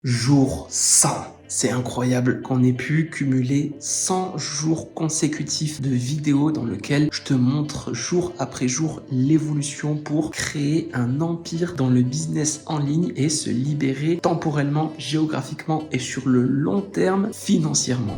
Jour 100. C'est incroyable qu'on ait pu cumuler 100 jours consécutifs de vidéos dans lesquelles je te montre jour après jour l'évolution pour créer un empire dans le business en ligne et se libérer temporellement, géographiquement et sur le long terme financièrement.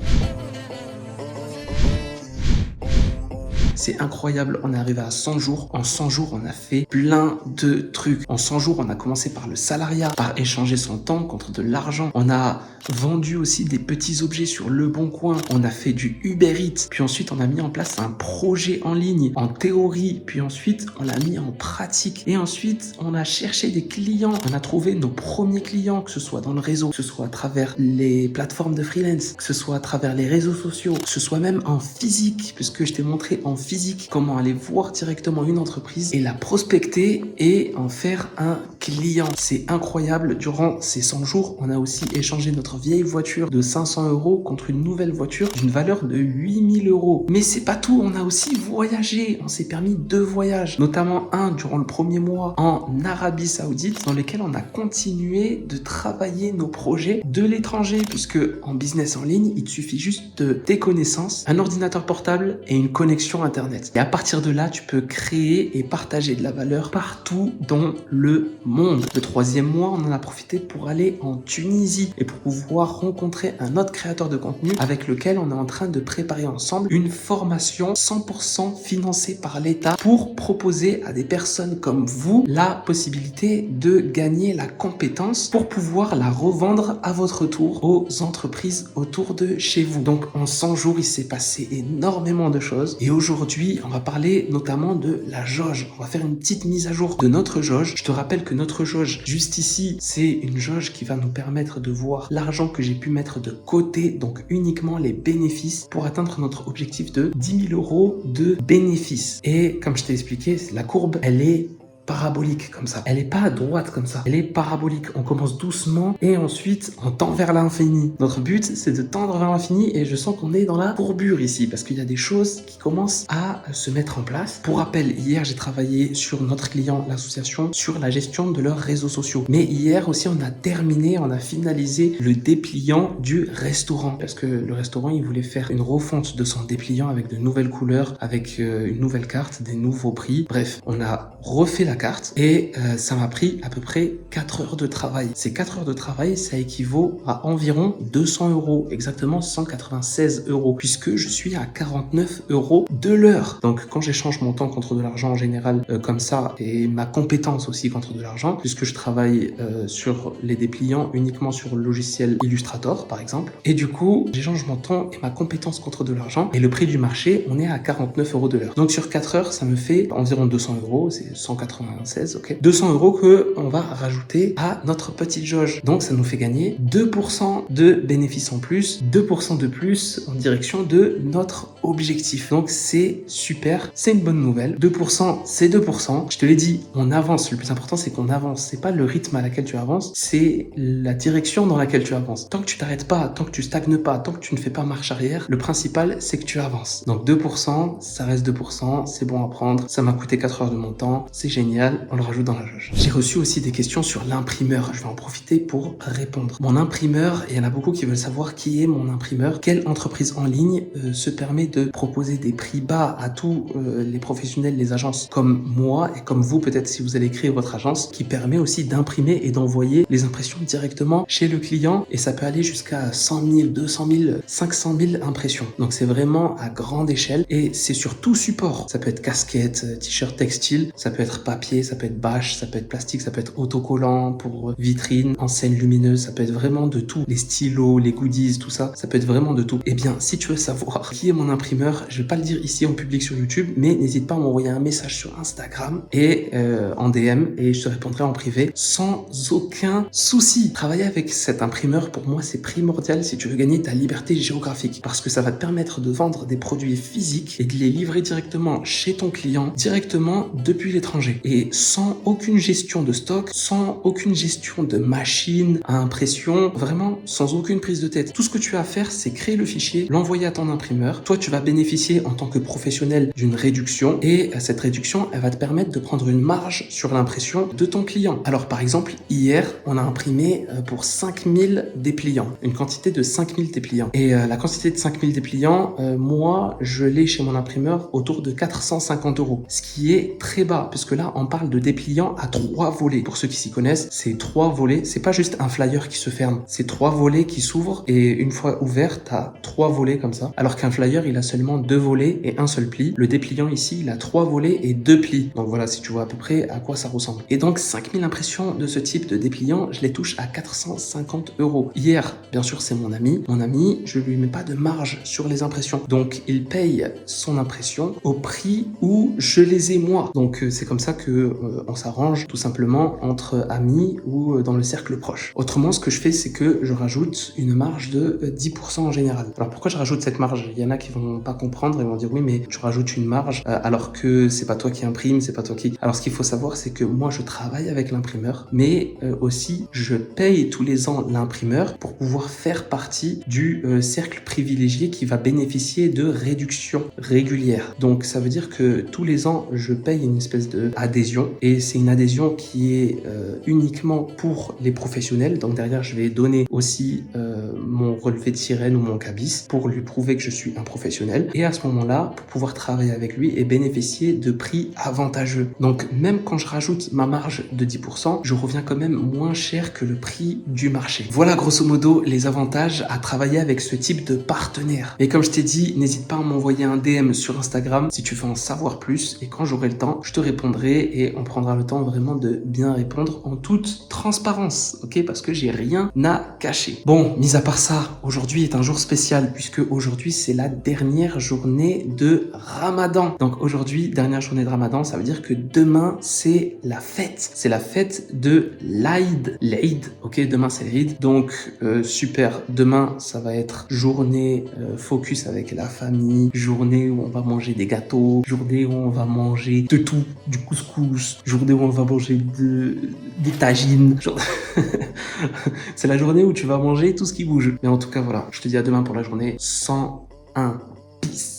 C'est incroyable, on est arrivé à 100 jours. En 100 jours, on a fait plein de trucs. En 100 jours, on a commencé par le salariat, par échanger son temps contre de l'argent. On a vendu aussi des petits objets sur Le Bon Coin. On a fait du Uber Eats. Puis ensuite, on a mis en place un projet en ligne, en théorie. Puis ensuite, on l'a mis en pratique. Et ensuite, on a cherché des clients. On a trouvé nos premiers clients, que ce soit dans le réseau, que ce soit à travers les plateformes de freelance, que ce soit à travers les réseaux sociaux, que ce soit même en physique, puisque je t'ai montré en physique comment aller voir directement une entreprise et la prospecter et en faire un client. C'est incroyable. Durant ces 100 jours, on a aussi échangé notre vieille voiture de 500 € contre une nouvelle voiture d'une valeur de 8000 €. Mais c'est pas tout. On a aussi voyagé. On s'est permis 2 voyages, notamment un durant le premier mois en Arabie Saoudite, dans lequel on a continué de travailler nos projets de l'étranger, puisque en business en ligne, il te suffit juste de tes connaissances, un ordinateur portable et une connexion Internet. Et à partir de là, tu peux créer et partager de la valeur partout dans le monde. Le 3e mois, on en a profité pour aller en Tunisie et pour pouvoir rencontrer un autre créateur de contenu avec lequel on est en train de préparer ensemble une formation 100% financée par l'État pour proposer à des personnes comme vous la possibilité de gagner la compétence pour pouvoir la revendre à votre tour aux entreprises autour de chez vous. Donc en 100 jours, il s'est passé énormément de choses et aujourd'hui, on va parler notamment de la jauge. On va faire une petite mise à jour de notre jauge. Je te rappelle que notre jauge, juste ici, c'est une jauge qui va nous permettre de voir l'argent que j'ai pu mettre de côté, donc uniquement les bénéfices pour atteindre notre objectif de 10 000 € de bénéfices. Et comme je t'ai expliqué, la courbe, elle est parabolique comme ça. Elle est pas droite comme ça. Elle est parabolique. On commence doucement et ensuite on tend vers l'infini. Notre but, c'est de tendre vers l'infini et je sens qu'on est dans la courbure ici parce qu'il y a des choses qui commencent à se mettre en place. Pour rappel, hier, j'ai travaillé sur notre client, l'association, sur la gestion de leurs réseaux sociaux. Mais hier aussi, on a finalisé le dépliant du restaurant parce que le restaurant, il voulait faire une refonte de son dépliant avec de nouvelles couleurs, avec une nouvelle carte, des nouveaux prix. Bref, on a refait la carte et ça m'a pris à peu près 4 heures de travail. Ces 4 heures de travail, ça équivaut à environ 200 €, exactement 196 € puisque je suis à 49 € de l'heure. Donc quand j'échange mon temps contre de l'argent en général comme ça et ma compétence aussi contre de l'argent, puisque je travaille sur les dépliants uniquement sur le logiciel Illustrator par exemple, et du coup j'échange mon temps et ma compétence contre de l'argent et le prix du marché, on est à 49 € de l'heure. Donc sur 4 heures, ça me fait environ 200 €, c'est 196, ok. 200 € que on va rajouter à notre petite jauge. Donc ça nous fait gagner 2% de bénéfices en plus, 2% de plus en direction de notre objectif. Donc c'est super, c'est une bonne nouvelle. 2%, c'est 2%. Je te l'ai dit, on avance. Le plus important, c'est qu'on avance. C'est pas le rythme à laquelle tu avances, c'est la direction dans laquelle tu avances. Tant que tu t'arrêtes pas, tant que tu stagnes pas, tant que tu ne fais pas marche arrière, le principal, c'est que tu avances. Donc 2%, ça reste 2%, c'est bon à prendre. Ça m'a coûté 4 heures de mon temps, c'est génial, on le rajoute dans la jauge. J'ai reçu aussi des questions sur l'imprimeur. Je vais en profiter pour répondre. Mon imprimeur, et il y en a beaucoup qui veulent savoir qui est mon imprimeur, quelle entreprise en ligne se permet de proposer des prix bas à tous les professionnels, les agences comme moi et comme vous peut-être si vous allez créer votre agence, qui permet aussi d'imprimer et d'envoyer les impressions directement chez le client et ça peut aller jusqu'à 100 000, 200 000, 500 000 impressions. Donc c'est vraiment à grande échelle et c'est sur tout support. Ça peut être casquette, t-shirt textile, ça peut être papier, ça peut être bâche, ça peut être plastique, ça peut être autocollant pour vitrine, enseigne lumineuse, ça peut être vraiment de tout. Les stylos, les goodies, tout ça, ça peut être vraiment de tout. Eh bien, si tu veux savoir qui est mon imprimeur, je vais pas le dire ici en public sur YouTube, mais n'hésite pas à m'envoyer un message sur Instagram et en DM et je te répondrai en privé sans aucun souci. Travailler avec cet imprimeur, pour moi, c'est primordial si tu veux gagner ta liberté géographique parce que ça va te permettre de vendre des produits physiques et de les livrer directement chez ton client, directement depuis l'étranger. Et et sans aucune gestion de stock, sans aucune gestion de machine à impression, vraiment sans aucune prise de tête. Tout ce que tu as à faire, c'est créer le fichier, l'envoyer à ton imprimeur. Toi, tu vas bénéficier en tant que professionnel d'une réduction et cette réduction, elle va te permettre de prendre une marge sur l'impression de ton client. Alors, par exemple, hier, on a imprimé pour 5000 dépliants, une quantité de 5000 dépliants. Et la quantité de 5000 dépliants, moi, je l'ai chez mon imprimeur autour de 450 €, ce qui est très bas, puisque là, on parle de dépliants à 3 volets. Pour ceux qui s'y connaissent, c'est 3 volets. C'est pas juste un flyer qui se ferme, c'est 3 volets qui s'ouvrent et une fois ouvert, tu as 3 volets comme ça. Alors qu'un flyer, il a seulement 2 volets et un seul pli. Le dépliant ici, il a 3 volets et 2 plis. Donc voilà, si tu vois à peu près à quoi ça ressemble. Et donc, 5000 impressions de ce type de dépliant, je les touche à 450 €. Hier, bien sûr, c'est mon ami. Mon ami, je lui mets pas de marge sur les impressions. Donc, il paye son impression au prix où je les ai moi. Donc, c'est comme ça que on s'arrange tout simplement entre amis ou dans le cercle proche. Autrement, ce que je fais, c'est que je rajoute une marge de 10% en général. Alors, pourquoi je rajoute cette marge? Il y en a qui vont pas comprendre et vont dire oui, mais tu rajoutes une marge alors que c'est pas toi qui imprime, c'est pas toi qui... Alors, ce qu'il faut savoir, c'est que moi, je travaille avec l'imprimeur, mais aussi, je paye tous les ans l'imprimeur pour pouvoir faire partie du cercle privilégié qui va bénéficier de réductions régulières. Donc, ça veut dire que tous les ans, je paye une espèce d'adhésion et c'est une adhésion qui est uniquement pour les professionnels. Donc, derrière, je vais donner aussi mon relevé de sirène ou mon cabis pour lui prouver que je suis un professionnel. Et à ce moment-là, pour pouvoir travailler avec lui et bénéficier de prix avantageux. Donc, même quand je rajoute ma marge de 10%, je reviens quand même moins cher que le prix du marché. Voilà grosso modo les avantages à travailler avec ce type de partenaire. Et comme je t'ai dit, n'hésite pas à m'envoyer un DM sur Instagram si tu veux en savoir plus et quand j'aurai le temps, je te répondrai et on prendra le temps vraiment de bien répondre en toute transparence, ok? Parce que j'ai rien à cacher. Bon, mis à part ça, aujourd'hui est un jour spécial puisque aujourd'hui c'est la dernière journée de Ramadan. Donc aujourd'hui, dernière journée de Ramadan, ça veut dire que demain c'est la fête. C'est la fête de l'Aïd. L'Aïd, ok? Demain c'est l'Aïd. Donc super. Demain ça va être journée focus avec la famille, journée où on va manger des gâteaux, journée où on va manger de tout, du couscous, journée où on va manger des tagines. C'est la journée où tu vas manger tout ce qui bouge. Mais en tout cas voilà, je te dis à demain pour la journée 101. Peace.